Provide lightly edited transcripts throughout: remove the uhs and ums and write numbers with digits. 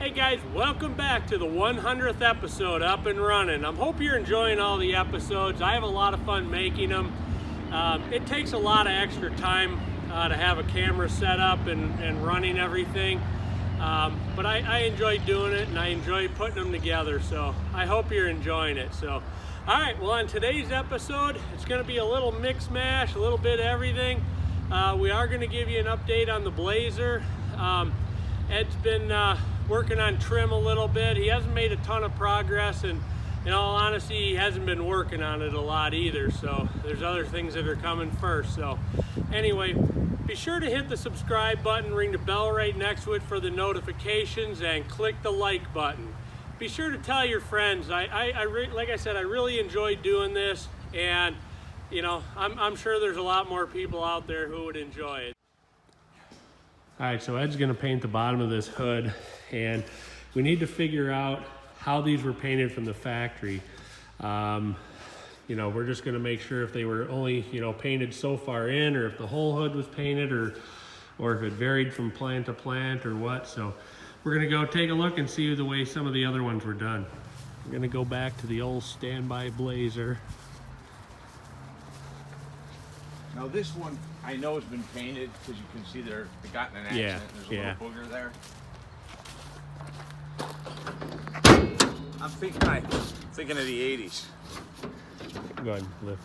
Hey guys, welcome back to the 100th episode, Up and Running. I hope you're enjoying all the episodes. I have a lot of fun making them. It takes a lot of extra time to have a camera set up and running everything. But I enjoy doing it and I enjoy putting them together, so I hope you're enjoying it. So, alright, well on today's episode, it's going to be a little mix mash, a little bit of everything. We are going to give you an update on the Blazer. Ed's been working on trim a little bit. He hasn't made a ton of progress, and in all honesty, he hasn't been working on it a lot either, so there's other things that are coming first. So anyway, be sure to hit the subscribe button, ring the bell right next to it for the notifications, and click the like button. Be sure to tell your friends. Like I said, I really enjoy doing this, and you know, I'm sure there's a lot more people out there who would enjoy it. All right, so Ed's gonna paint the bottom of this hood, and we need to figure out how these were painted from the factory. You know, we're just gonna make sure if they were only, you know, painted so far in, or if the whole hood was painted, or if it varied from plant to plant or what. So we're gonna go take a look and see the way some of the other ones were done. We're gonna go back to the old standby Blazer. Now this one I know has been painted because you can see they got in an accident. There's a little booger there. I'm thinking of the 80s. Go ahead and lift.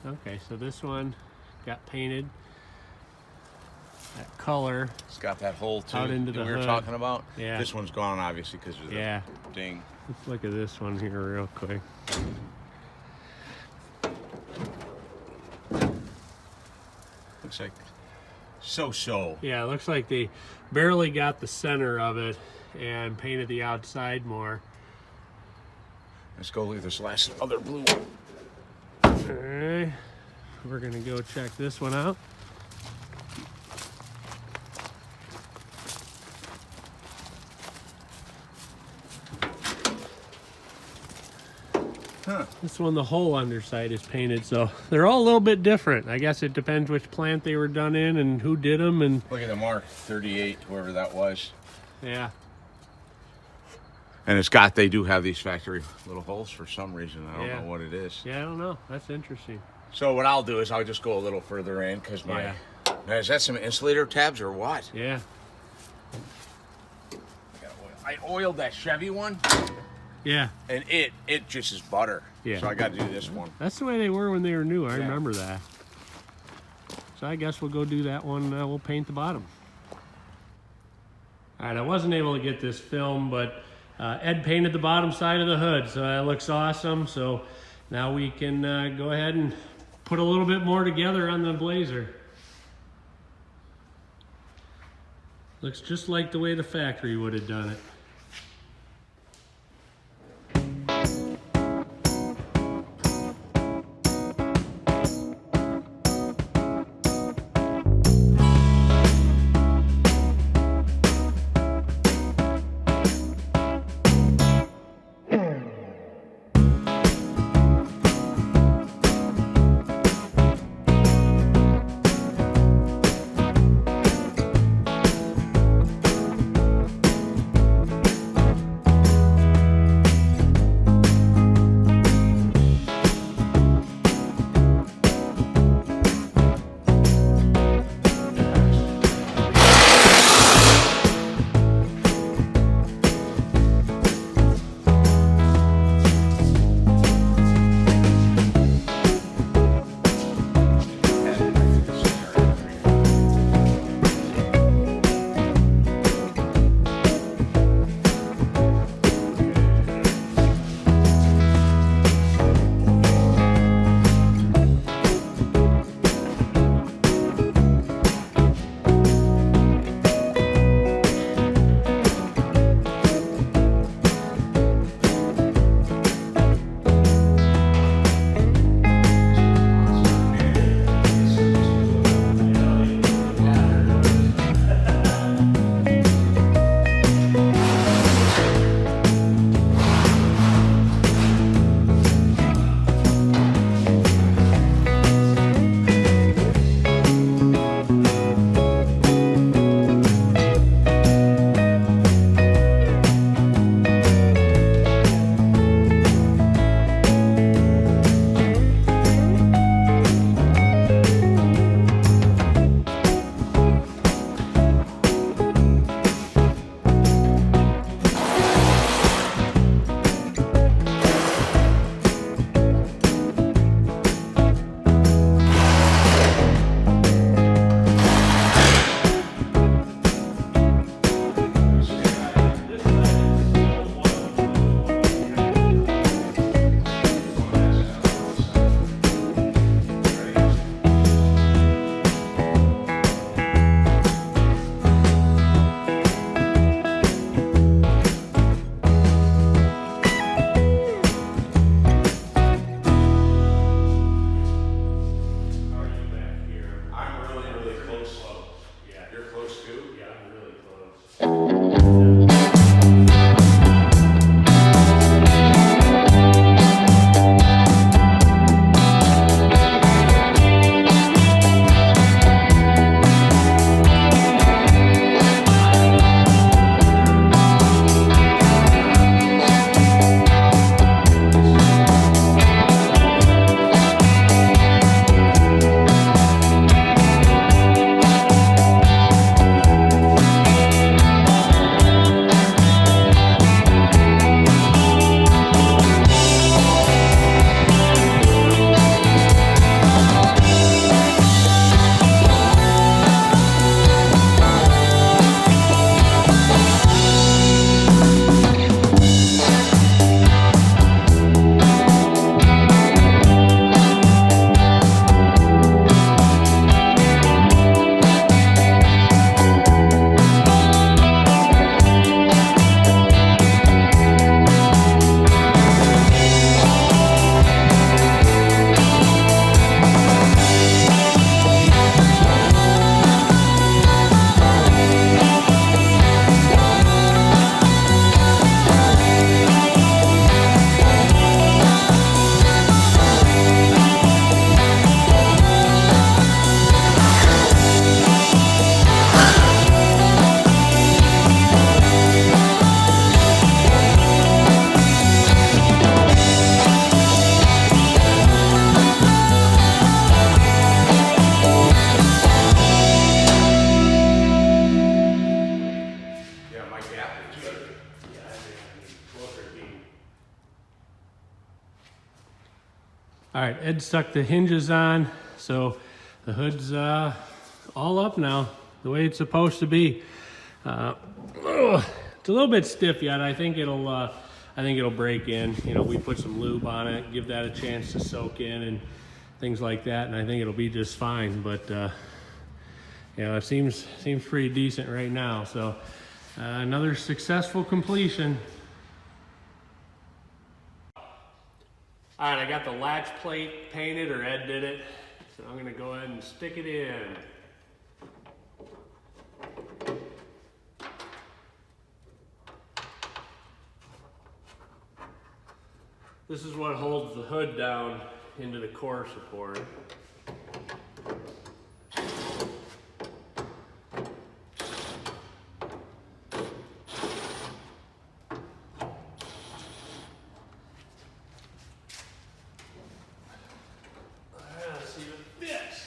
Okay, so this one got painted. That color. It's got that hole too out into that the we were hood. talking about. Yeah. This one's gone obviously because of the ding. Let's look at this one here real quick. Looks like so. Yeah, it looks like they barely got the center of it and painted the outside more. Let's go look at this last other blue one. Alright, we're gonna go check this one out. Huh. This one, the whole underside is painted, so they're all a little bit different. I guess it depends which plant they were done in and who did them. And Look at the mark, 38, whoever that was. yeah. And they do have these factory little holes for some reason. I don't know what it is. Yeah, I don't know. That's interesting. So what I'll do is I'll just go a little further in because my... Now, is that some insulator tabs or what? Yeah. I oiled that Chevy one. Yeah. And it just is butter. Yeah. So I got to do this one. That's the way they were when they were new. I remember that. So I guess we'll go do that one. We'll paint the bottom. All right, I wasn't able to get this film, but Ed painted the bottom side of the hood, so that looks awesome. So now we can go ahead and put a little bit more together on the Blazer. Looks just like the way the factory would have done it. All right, Ed stuck the hinges on, so the hood's all up now, the way it's supposed to be. It's a little bit stiff yet. I think it'll break in. You know, we put some lube on it, give that a chance to soak in and things like that, and I think it'll be just fine. But you know, it seems pretty decent right now. So another successful completion. All right, I got the latch plate painted, or Ed did it. So I'm gonna go ahead and stick it in. This is what holds the hood down into the core support. Let's see if it fits.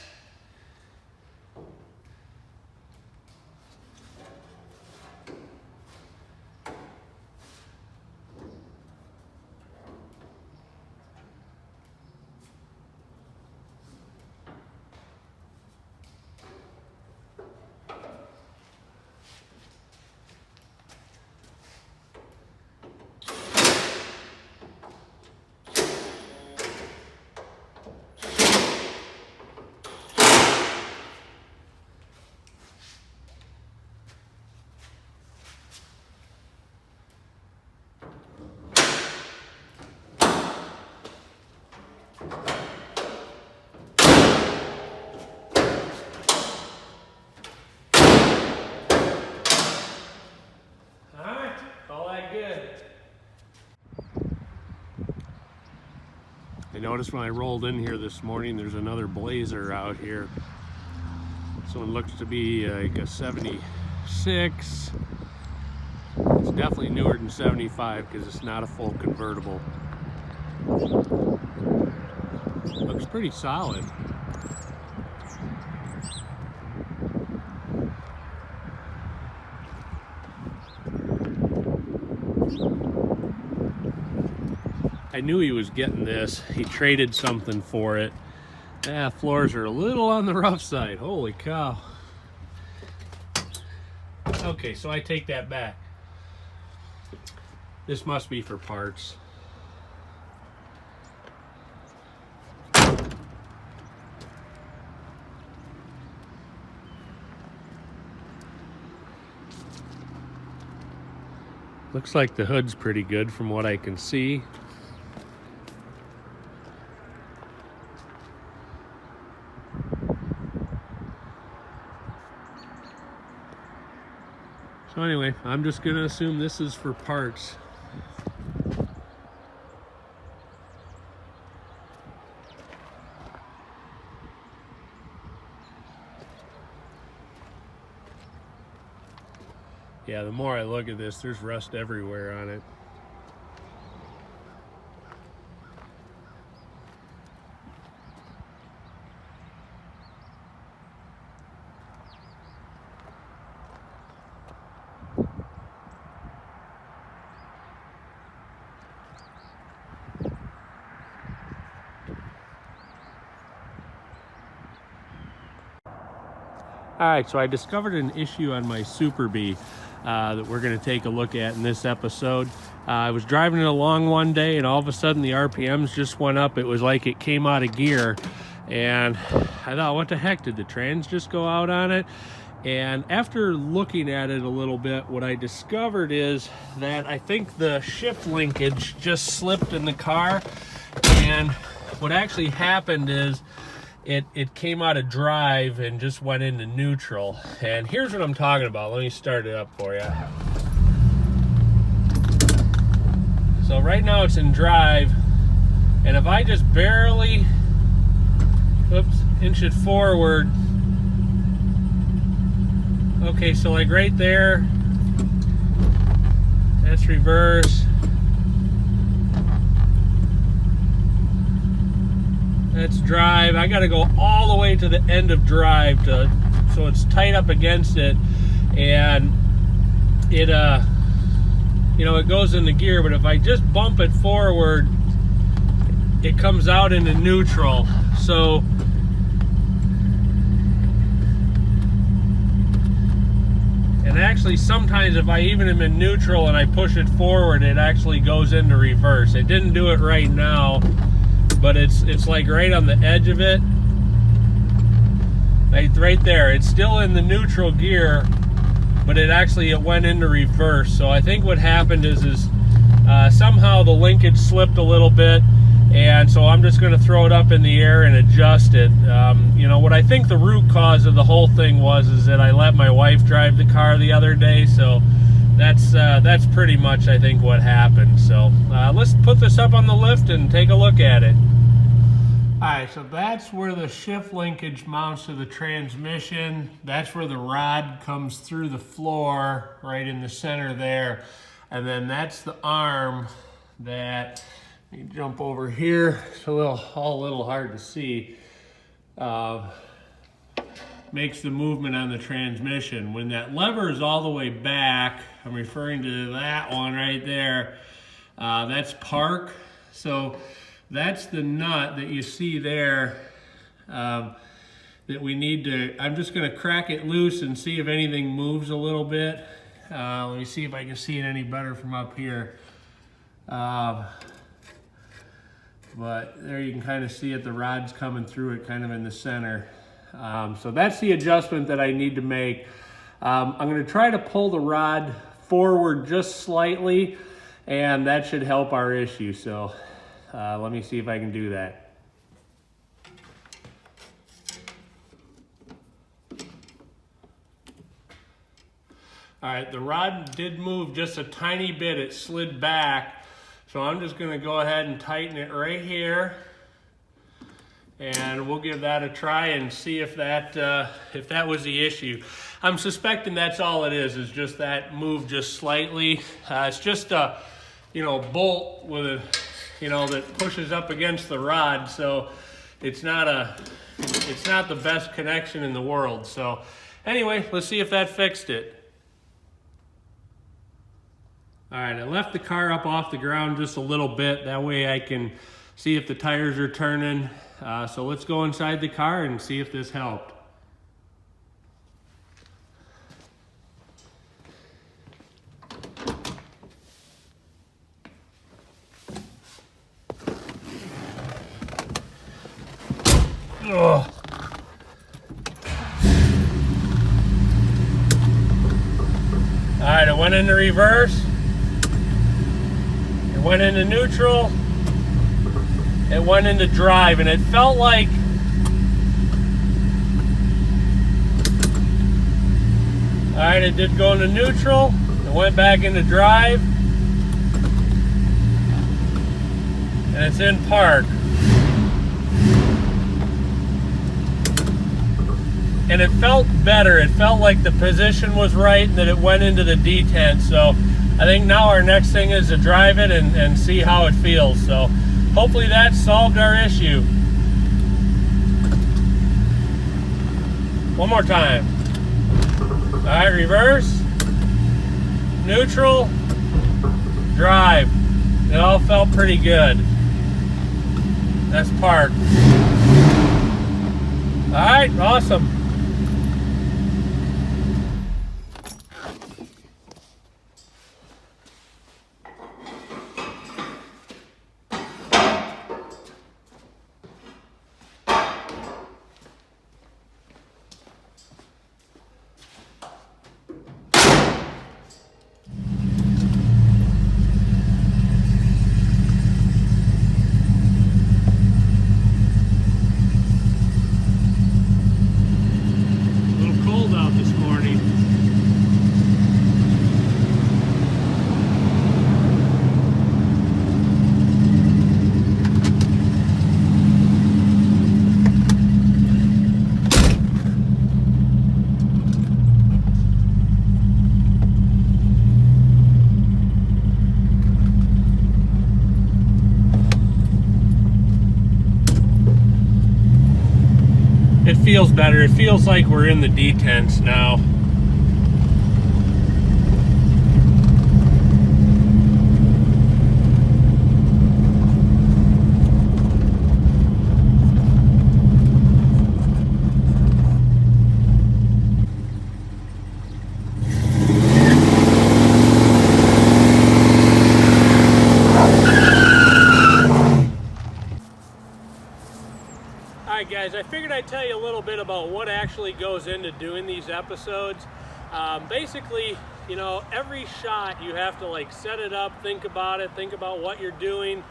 I noticed when I rolled in here this morning, there's another Blazer out here. This one looks to be like a 76. It's definitely newer than 75 because it's not a full convertible. Looks pretty solid. I knew he was getting this. He traded something for it. Yeah, floors are a little on the rough side. Holy cow. Okay, so I take that back. This must be for parts. Looks like the hood's pretty good from what I can see. So anyway, I'm just gonna assume this is for parts. Yeah, the more I look at this, there's rust everywhere on it. All right, so I discovered an issue on my Super Bee that we're going to take a look at in this episode. I was driving it along one day, and all of a sudden the RPMs just went up. It was like it came out of gear, and I thought, what the heck, did the trans just go out on it? And after looking at it a little bit, what I discovered is that I think the shift linkage just slipped in the car, and what actually happened is it came out of drive and just went into neutral. And here's what I'm talking about. Let me start it up for you. So right now it's in drive, and if I just barely inch it forward, okay, so like right there, that's reverse, that's drive. I got to go all the way to the end of drive so it's tight up against it, and it you know, it goes into gear. But if I just bump it forward, it comes out into neutral. So and actually sometimes if I even am in neutral and I push it forward, it actually goes into reverse. It didn't do it right now, but it's like right on the edge of it. Right there. It's still in the neutral gear, but it went into reverse. So I think what happened is somehow the linkage slipped a little bit, and so I'm just going to throw it up in the air and adjust it. You know, what I think the root cause of the whole thing is that I let my wife drive the car the other day, so that's pretty much, I think, what happened. So let's put this up on the lift and take a look at it. Alright, so that's where the shift linkage mounts to the transmission. That's where the rod comes through the floor, right in the center there. And then that's the arm that, let me jump over here, it's a little hard to see, makes the movement on the transmission. When that lever is all the way back, I'm referring to that one right there, that's park. So that's the nut that you see there that we need to, I'm just going to crack it loose and see if anything moves a little bit. Let me see if I can see it any better from up here. But there you can kind of see it, the rod's coming through it kind of in the center. So that's the adjustment that I need to make. I'm going to try to pull the rod forward just slightly, and that should help our issue. So let me see if I can do that. All right, the rod did move just a tiny bit. It slid back. So I'm just gonna go ahead and tighten it right here. And we'll give that a try and see if that was the issue. I'm suspecting that's all it is just that move just slightly. It's just a, bolt with a, that pushes up against the rod. So it's not the best connection in the world. So anyway, let's see if that fixed it. All right, I left the car up off the ground just a little bit. That way I can see if the tires are turning. So let's go inside the car and see if this helped. Ugh. All right, it went into reverse. It went into neutral. It went into drive, and it felt like all right, it did go into neutral. It went back into drive, and it's in park. And it felt better. It felt like the position was right and that it went into the detent. So I think now our next thing is to drive it and see how it feels. So hopefully that solved our issue. One more time. All right, reverse, neutral, drive. It all felt pretty good. That's park. All right, awesome. It feels better. It feels like we're in the detents now. figured I'd tell you a little bit about what actually goes into doing these episodes. Basically, you know, every shot you have to like set it up, think about it, think about what you're doing.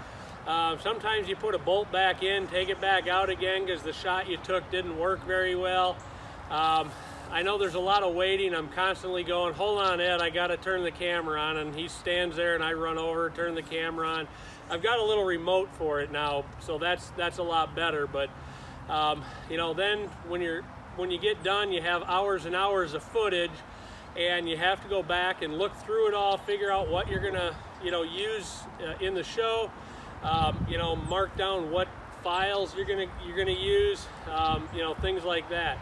Sometimes you put a bolt back in, take it back out again because the shot you took didn't work very well. I know there's a lot of waiting. I'm constantly going, hold on, Ed, I got to turn the camera on, and he stands there and I run over, turn the camera on. I've got a little remote for it now, so that's a lot better. But you know, then when you get done, you have hours and hours of footage, and you have to go back and look through it all, figure out what you're gonna, you know, use in the show. You know, mark down what files you're gonna use. You know, things like that.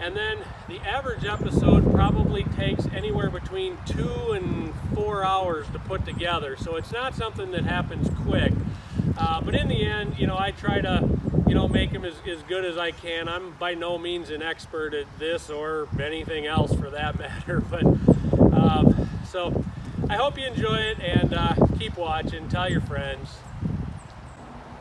And then the average episode probably takes anywhere between 2 and 4 hours to put together. So it's not something that happens quick. But in the end, you know, I try to, you know, make them as good as I can. I'm by no means an expert at this or anything else for that matter. But so I hope you enjoy it, and keep watching. Tell your friends.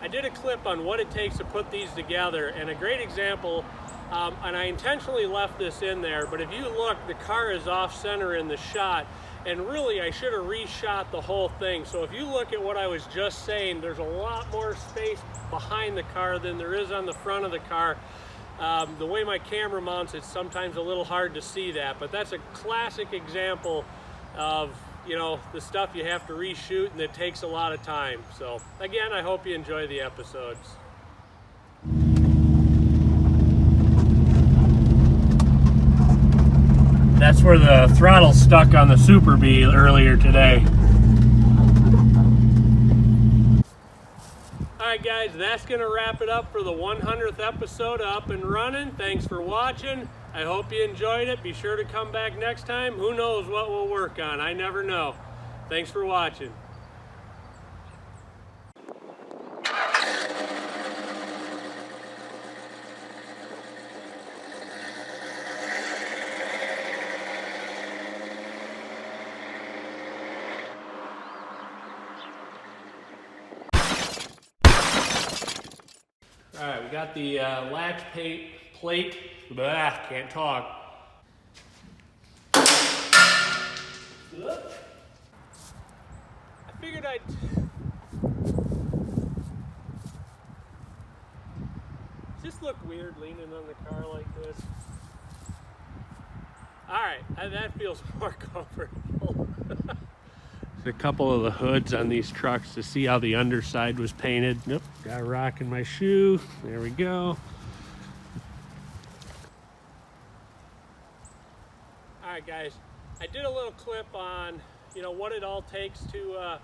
I did a clip on what it takes to put these together, and a great example. And I intentionally left this in there, but if you look, the car is off center in the shot, and really I should have reshot the whole thing. So if you look at what I was just saying, there's a lot more space behind the car than there is on the front of the car. The way my camera mounts, it's sometimes a little hard to see that, but that's a classic example of, you know, the stuff you have to reshoot, and it takes a lot of time. So again, I hope you enjoy the episodes. That's where the throttle stuck on the Super Bee earlier today. Alright guys, that's going to wrap it up for the 100th episode of Up and Running. Thanks for watching. I hope you enjoyed it. Be sure to come back next time. Who knows what we'll work on? I never know. Thanks for watching. All right, we got the latch plate. Blah, can't talk. I figured I'd. Does this look weird leaning on the car like this? All right, that feels more comfortable. A couple of the hoods on these trucks to see how the underside was painted. Nope, got a rock in my shoe. There we go. All right, guys, I did a little clip on, you know, what it all takes to